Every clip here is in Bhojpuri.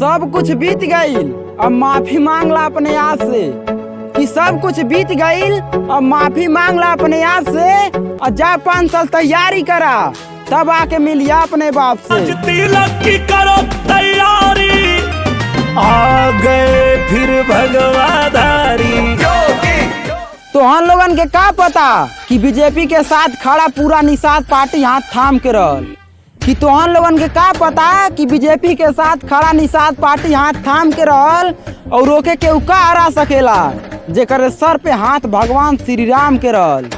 सब कुछ बीत गईल, अब माफी मांगला अपने आप से। कि सब कुछ बीत गईल, अब माफी मांगला अपने आप से। और जा 5 साल तैयारी करा, तब आके मिलिया अपने बाप से। तिलक की करो तैयारी, आ गए फिर भगवाधारी। तो हम लोगन के का पता कि बीजेपी के साथ खड़ा पूरा निषाद पार्टी हाथ थाम के रहल। कि तोहन लोगन के का पता कि बीजेपी के साथ खड़ा निषाद पार्टी हाथ थाम के रहल और रोके के का हरा सकेला, जेकर सर पे हाथ भगवान श्री राम के रहल।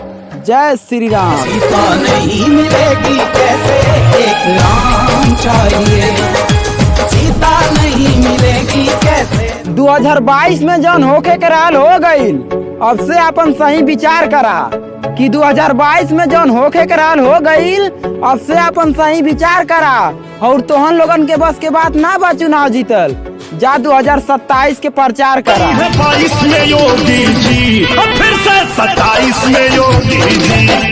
जय श्री राम। सीता नहीं मिलेगी कैसे, एक राम चाहिए। सीता नहीं मिलेगी कैसे। 2022 में जौन होके के रहल हो गईल, अब से अपन सही विचार करा। कि 2022 में जौन होके के रहल हो गईल, अब से अपन सही विचार करा। और तोहन लोगन के बस के बात ना बा चुनाव जीतल, जा 2027 के प्रचार करा। 22 में योगी जी, अब फिर से 27 में योगी जी।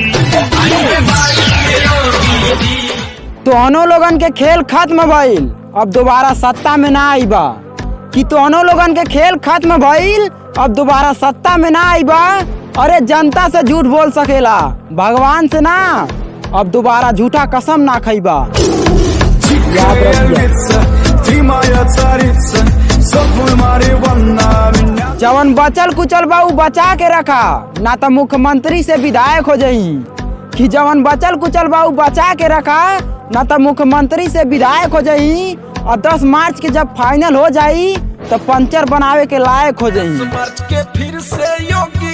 तोहनो लोगन के खेल खत्म भइल, अब दोबारा सत्ता में ना आईबा। कि तोहनो लोगन के खेल खत्म भइल, अब दोबारा सत्ता में ना आईबा। अरे जनता से झूठ बोल सकेला, भगवान से ना। अब दोबारा झूठा कसम ना खइबा। याद रखिए। जवन बचल कुचल बा उ बचा के रखा, ना तो मुख्यमंत्री से विधायक हो जाई। कि जवन बचल कुचल बा उ बचा के रखा, ना तो मुख्यमंत्री से विधायक हो जाई। और 10 मार्च के जब फाइनल हो जाई तो पंचर बनावे के लायक हो जाई। के फिर से योगी